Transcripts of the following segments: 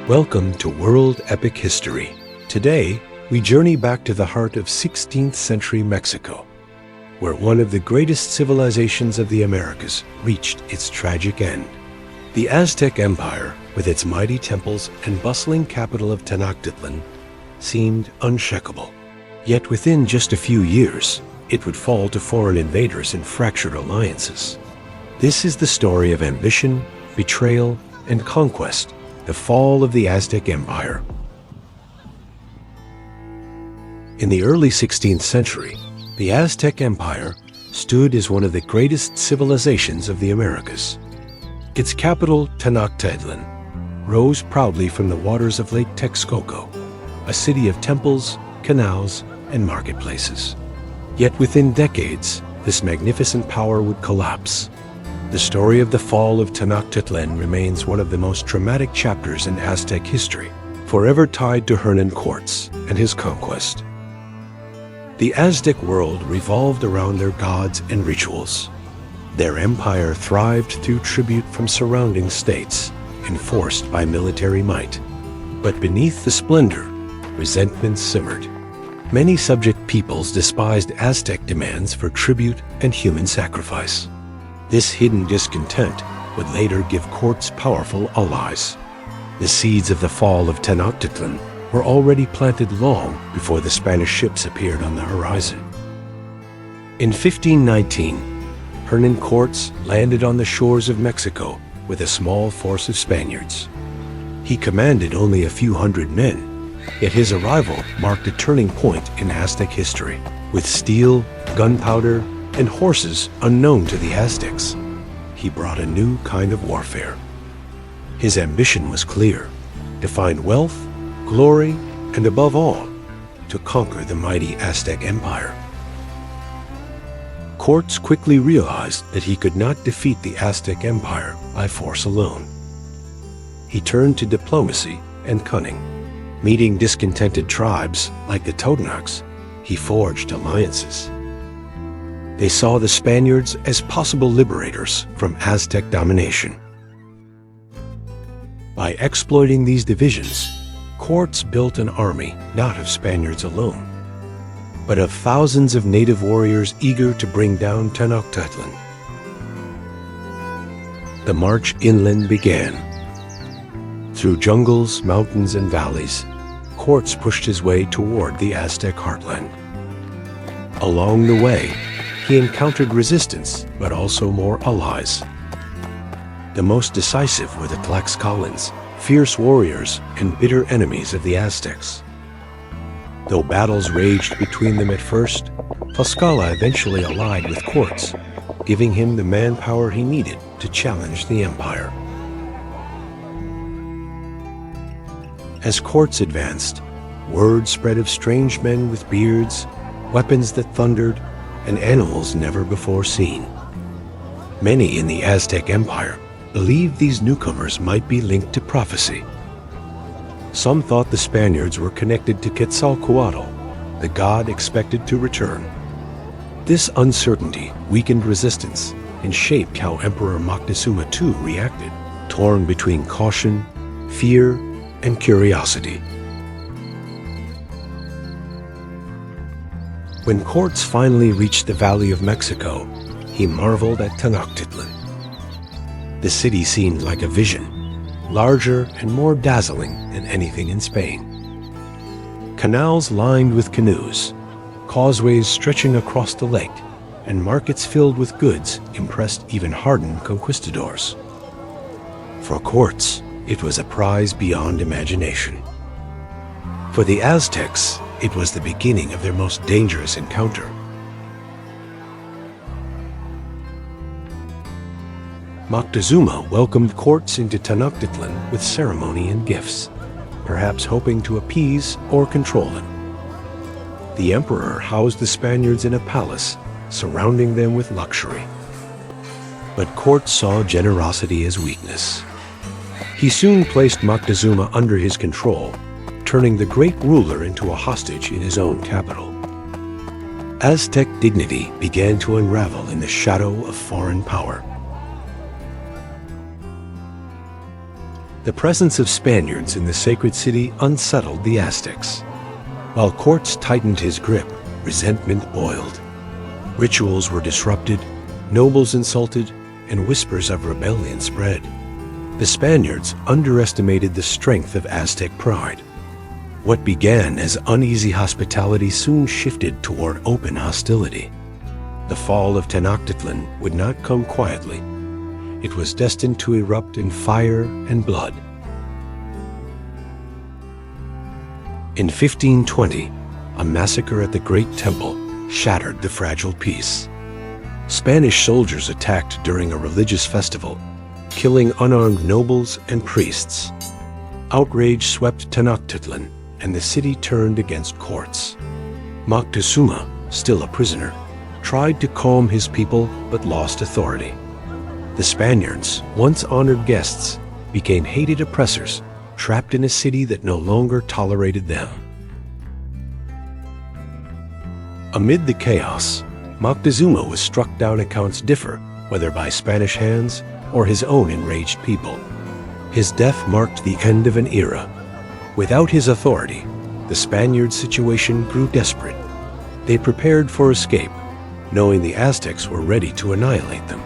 Welcome to World Epic History. Today, we journey back to the heart of 16th century Mexico, where one of the greatest civilizations of the Americas reached its tragic end. The Aztec Empire, with its mighty temples and bustling capital of Tenochtitlan, seemed unshakable. Yet within just a few years, it would fall to foreign invaders and fractured alliances. This is the story of ambition, betrayal, and conquest, the fall of the Aztec Empire. In the early 16th century, the Aztec Empire stood as one of the greatest civilizations of the Americas. Its capital, Tenochtitlan, rose proudly from the waters of Lake Texcoco, a city of temples, canals, and marketplaces. Yet within decades, this magnificent power would collapse. The story of the fall of Tenochtitlan remains one of the most traumatic chapters in Aztec history, forever tied to Hernán Cortés and his conquest. The Aztec world revolved around their gods and rituals. Their empire thrived through tribute from surrounding states, enforced by military might. But beneath the splendor, resentment simmered. Many subject peoples despised Aztec demands for tribute and human sacrifice. This hidden discontent would later give Cortés powerful allies. The seeds of the fall of Tenochtitlan were already planted long before the Spanish ships appeared on the horizon. In 1519, Hernán Cortés landed on the shores of Mexico with a small force of Spaniards. He commanded only a few hundred men, yet his arrival marked a turning point in Aztec history. With steel, gunpowder, and horses unknown to the Aztecs, he brought a new kind of warfare. His ambition was clear: to find wealth, glory, and above all, to conquer the mighty Aztec Empire. Cortés quickly realized that he could not defeat the Aztec Empire by force alone. He turned to diplomacy and cunning. Meeting discontented tribes like the Totonacs, he forged alliances. They saw the Spaniards as possible liberators from Aztec domination. By exploiting these divisions, Cortés built an army not of Spaniards alone, but of thousands of native warriors eager to bring down Tenochtitlan. The march inland began. Through jungles, mountains, and valleys, Cortés pushed his way toward the Aztec heartland. Along the way, he encountered resistance, but also more allies. The most decisive were the Tlaxcalans, fierce warriors and bitter enemies of the Aztecs. Though battles raged between them at first, Tlaxcala eventually allied with Cortés, giving him the manpower he needed to challenge the empire. As Cortés advanced, word spread of strange men with beards, weapons that thundered, and animals never before seen. Many in the Aztec Empire believed these newcomers might be linked to prophecy. Some thought the Spaniards were connected to Quetzalcoatl, the god expected to return. This uncertainty weakened resistance and shaped how Emperor Moctezuma II reacted, torn between caution, fear, and curiosity. When Cortés finally reached the Valley of Mexico, he marveled at Tenochtitlan. The city seemed like a vision, larger and more dazzling than anything in Spain. Canals lined with canoes, causeways stretching across the lake, and markets filled with goods impressed even hardened conquistadors. For Cortés, it was a prize beyond imagination. For the Aztecs, it was the beginning of their most dangerous encounter. Moctezuma welcomed Cortés into Tenochtitlan with ceremony and gifts, perhaps hoping to appease or control him. The emperor housed the Spaniards in a palace, surrounding them with luxury. But Cortés saw generosity as weakness. He soon placed Moctezuma under his control, turning the great ruler into a hostage in his own capital. Aztec dignity began to unravel in the shadow of foreign power. The presence of Spaniards in the sacred city unsettled the Aztecs. While Cortés tightened his grip, resentment boiled. Rituals were disrupted, nobles insulted, and whispers of rebellion spread. The Spaniards underestimated the strength of Aztec pride. What began as uneasy hospitality soon shifted toward open hostility. The fall of Tenochtitlan would not come quietly. It was destined to erupt in fire and blood. In 1520, a massacre at the Great Temple shattered the fragile peace. Spanish soldiers attacked during a religious festival, killing unarmed nobles and priests. Outrage swept Tenochtitlan, and the city turned against Cortés. Moctezuma, still a prisoner, tried to calm his people but lost authority. The Spaniards, once honored guests, became hated oppressors, trapped in a city that no longer tolerated them. Amid the chaos, Moctezuma was struck down. Accounts differ, whether by Spanish hands or his own enraged people. His death marked the end of an era. Without his authority, the Spaniards' situation grew desperate. They prepared for escape, knowing the Aztecs were ready to annihilate them.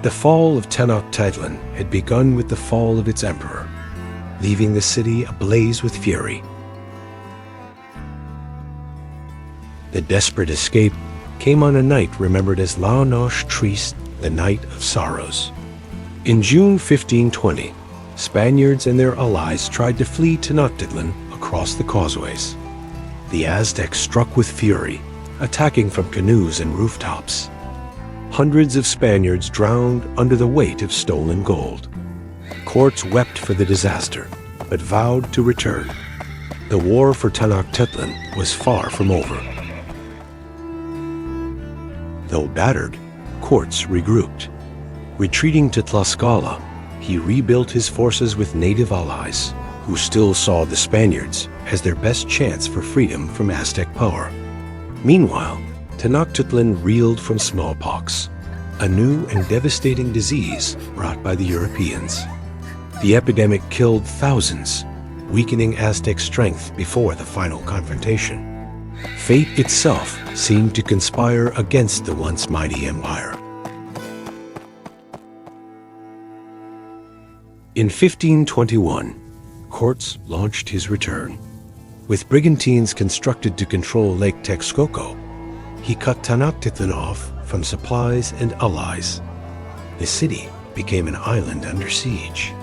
The fall of Tenochtitlan had begun with the fall of its emperor, leaving the city ablaze with fury. The desperate escape came on a night remembered as La Noche Triste, the Night of Sorrows. In June 1520, Spaniards and their allies tried to flee Tenochtitlan across the causeways. The Aztecs struck with fury, attacking from canoes and rooftops. Hundreds of Spaniards drowned under the weight of stolen gold. Cortés wept for the disaster, but vowed to return. The war for Tenochtitlan was far from over. Though battered, Cortés regrouped. Retreating to Tlaxcala, he rebuilt his forces with native allies, who still saw the Spaniards as their best chance for freedom from Aztec power. Meanwhile, Tenochtitlan reeled from smallpox, a new and devastating disease brought by the Europeans. The epidemic killed thousands, weakening Aztec strength before the final confrontation. Fate itself seemed to conspire against the once mighty empire. In 1521, Cortés launched his return. With brigantines constructed to control Lake Texcoco, he cut Tenochtitlan off from supplies and allies. The city became an island under siege.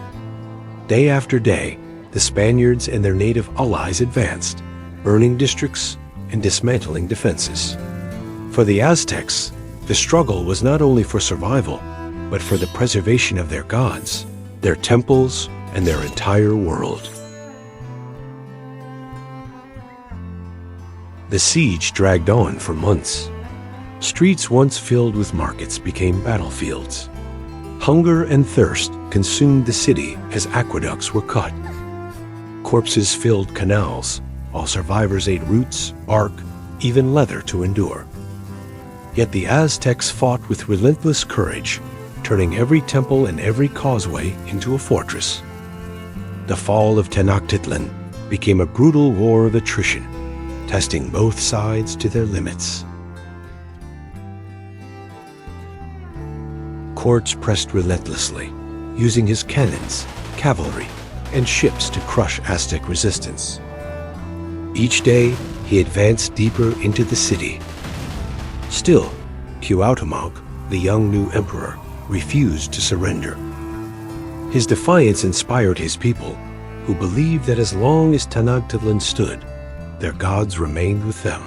Day after day, the Spaniards and their native allies advanced, burning districts and dismantling defenses. For the Aztecs, the struggle was not only for survival, but for the preservation of their gods, their temples, and their entire world. The siege dragged on for months. Streets once filled with markets became battlefields. Hunger and thirst consumed the city as aqueducts were cut. Corpses filled canals, while survivors ate roots, bark, even leather to endure. Yet the Aztecs fought with relentless courage, turning every temple and every causeway into a fortress. The fall of Tenochtitlan became a brutal war of attrition, testing both sides to their limits. Cortés pressed relentlessly, using his cannons, cavalry, and ships to crush Aztec resistance. Each day, he advanced deeper into the city. Still, Cuauhtémoc, the young new emperor, refused to surrender. His defiance inspired his people, who believed that as long as Tenochtitlan stood, their gods remained with them.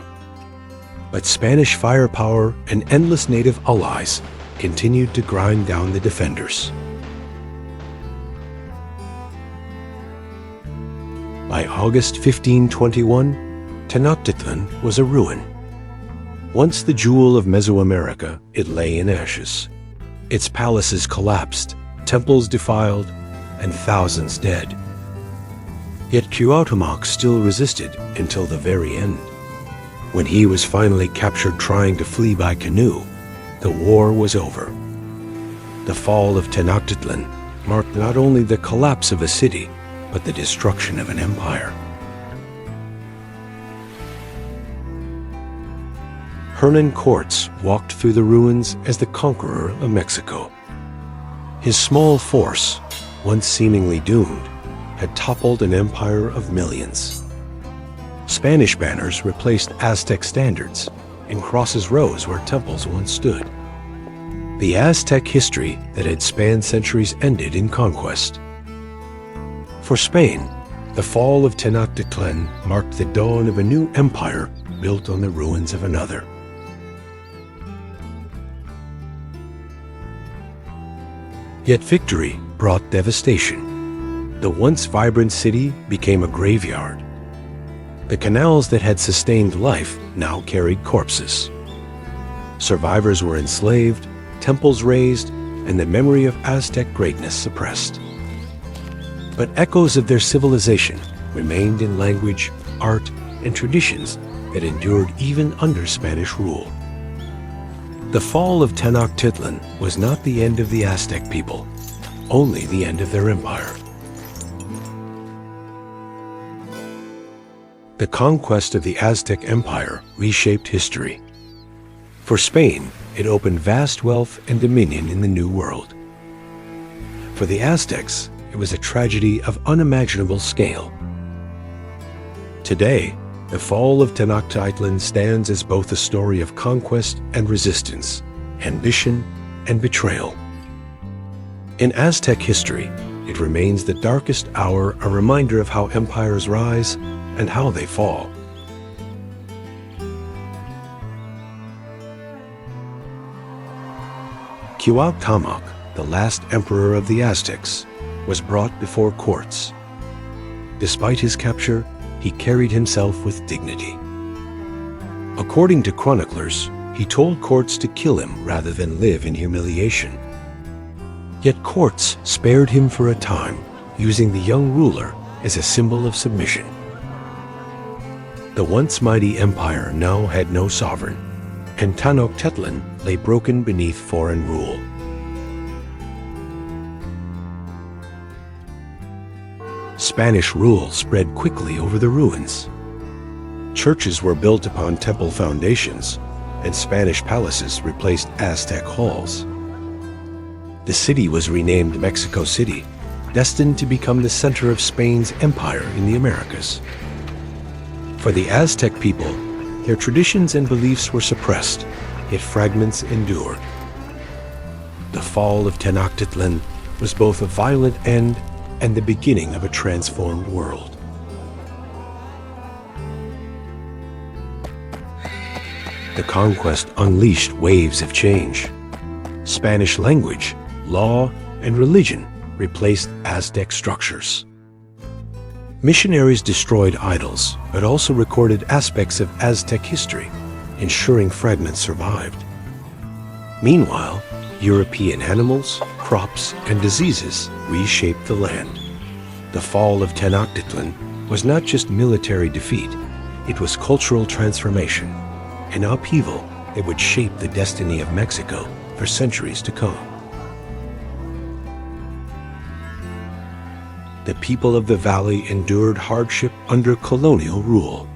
But Spanish firepower and endless native allies continued to grind down the defenders. By August 1521, Tenochtitlan was a ruin. Once the jewel of Mesoamerica, it lay in ashes. Its palaces collapsed, temples defiled, and thousands dead. Yet Cuauhtémoc still resisted until the very end. When he was finally captured trying to flee by canoe, the war was over. The fall of Tenochtitlan marked not only the collapse of a city, but the destruction of an empire. Hernán Cortés walked through the ruins as the conqueror of Mexico. His small force, once seemingly doomed, had toppled an empire of millions. Spanish banners replaced Aztec standards, and crosses rose where temples once stood. The Aztec history that had spanned centuries ended in conquest. For Spain, the fall of Tenochtitlan marked the dawn of a new empire built on the ruins of another. Yet victory brought devastation. The once vibrant city became a graveyard. The canals that had sustained life now carried corpses. Survivors were enslaved, temples razed, and the memory of Aztec greatness suppressed. But echoes of their civilization remained in language, art, and traditions that endured even under Spanish rule. The fall of Tenochtitlan was not the end of the Aztec people, only the end of their empire. The conquest of the Aztec Empire reshaped history. For Spain, it opened vast wealth and dominion in the New World. For the Aztecs, it was a tragedy of unimaginable scale. Today, the fall of Tenochtitlan stands as both a story of conquest and resistance, ambition and betrayal. In Aztec history, it remains the darkest hour, a reminder of how empires rise and how they fall. Cuauhtémoc, the last emperor of the Aztecs, was brought before courts. Despite his capture, he carried himself with dignity. According to chroniclers, he told courts to kill him rather than live in humiliation. Yet courts spared him for a time, using the young ruler as a symbol of submission. The once mighty empire now had no sovereign, and Tenochtitlan lay broken beneath foreign rule. Spanish rule spread quickly over the ruins. Churches were built upon temple foundations, and Spanish palaces replaced Aztec halls. The city was renamed Mexico City, destined to become the center of Spain's empire in the Americas. For the Aztec people, their traditions and beliefs were suppressed, yet fragments endured. The fall of Tenochtitlan was both a violent end and the beginning of a transformed world. The conquest unleashed waves of change. Spanish language, law, and religion replaced Aztec structures. Missionaries destroyed idols, but also recorded aspects of Aztec history, ensuring fragments survived. Meanwhile, European animals, crops, and diseases reshaped the land. The fall of Tenochtitlan was not just military defeat, it was cultural transformation, an upheaval that would shape the destiny of Mexico for centuries to come. The people of the valley endured hardship under colonial rule.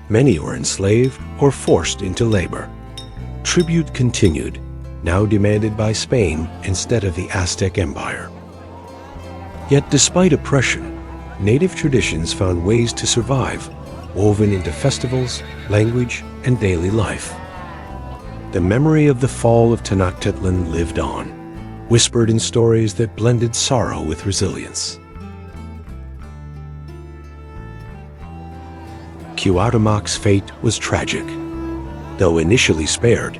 Many were enslaved or forced into labor. Tribute continued, now demanded by Spain instead of the Aztec Empire. Yet despite oppression, native traditions found ways to survive, woven into festivals, language, and daily life. The memory of the fall of Tenochtitlan lived on, whispered in stories that blended sorrow with resilience. Cuauhtémoc's fate was tragic. Though initially spared,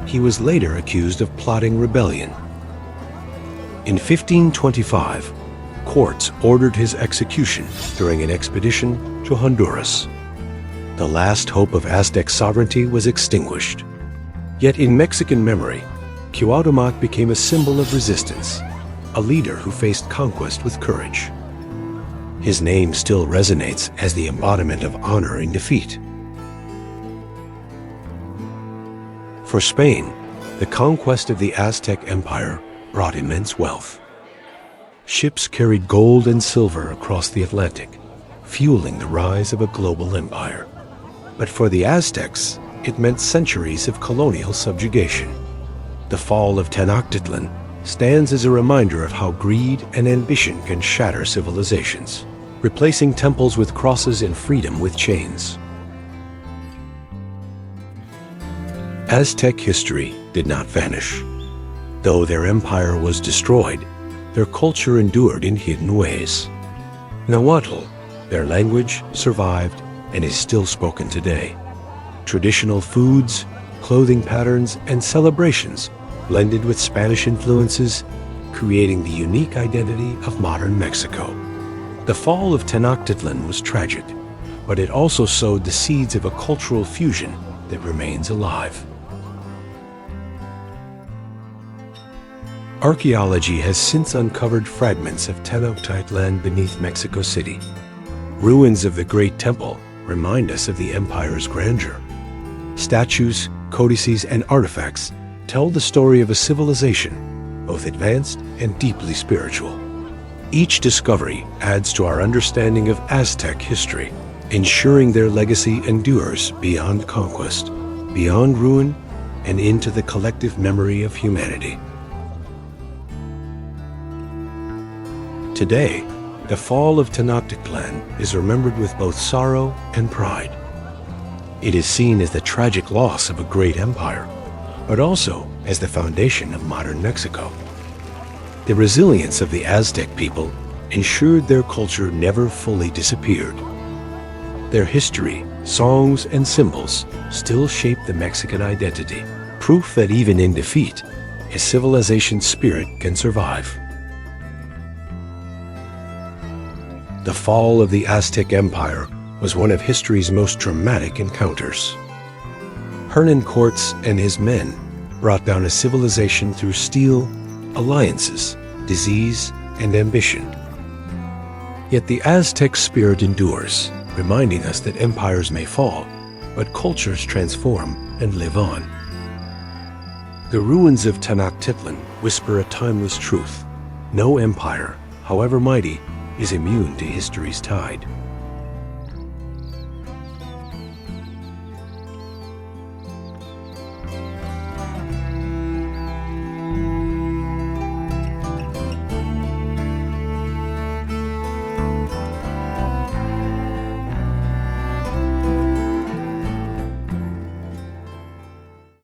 he was later accused of plotting rebellion. In 1525, courts ordered his execution during an expedition to Honduras. The last hope of Aztec sovereignty was extinguished. Yet in Mexican memory, Cuauhtémoc became a symbol of resistance, a leader who faced conquest with courage. His name still resonates as the embodiment of honor in defeat. For Spain, the conquest of the Aztec Empire brought immense wealth. Ships carried gold and silver across the Atlantic, fueling the rise of a global empire. But for the Aztecs, it meant centuries of colonial subjugation. The fall of Tenochtitlan stands as a reminder of how greed and ambition can shatter civilizations, replacing temples with crosses and freedom with chains. Aztec history did not vanish. Though their empire was destroyed, their culture endured in hidden ways. Nahuatl, their language, survived and is still spoken today. Traditional foods, clothing patterns, and celebrations blended with Spanish influences, creating the unique identity of modern Mexico. The fall of Tenochtitlan was tragic, but it also sowed the seeds of a cultural fusion that remains alive. Archaeology has since uncovered fragments of Tenochtitlan beneath Mexico City. Ruins of the Great Temple remind us of the empire's grandeur. Statues, codices, and artifacts tell the story of a civilization, both advanced and deeply spiritual. Each discovery adds to our understanding of Aztec history, ensuring their legacy endures beyond conquest, beyond ruin, and into the collective memory of humanity. Today, the fall of Tenochtitlan is remembered with both sorrow and pride. It is seen as the tragic loss of a great empire, but also as the foundation of modern Mexico. The resilience of the Aztec people ensured their culture never fully disappeared. Their history, songs, and symbols still shape the Mexican identity, proof that even in defeat, a civilization's spirit can survive. The fall of the Aztec Empire was one of history's most dramatic encounters. Hernán Cortés and his men brought down a civilization through steel, alliances, disease, and ambition. Yet the Aztec spirit endures, reminding us that empires may fall, but cultures transform and live on. The ruins of Tenochtitlan whisper a timeless truth. No empire, however mighty, is immune to history's tide.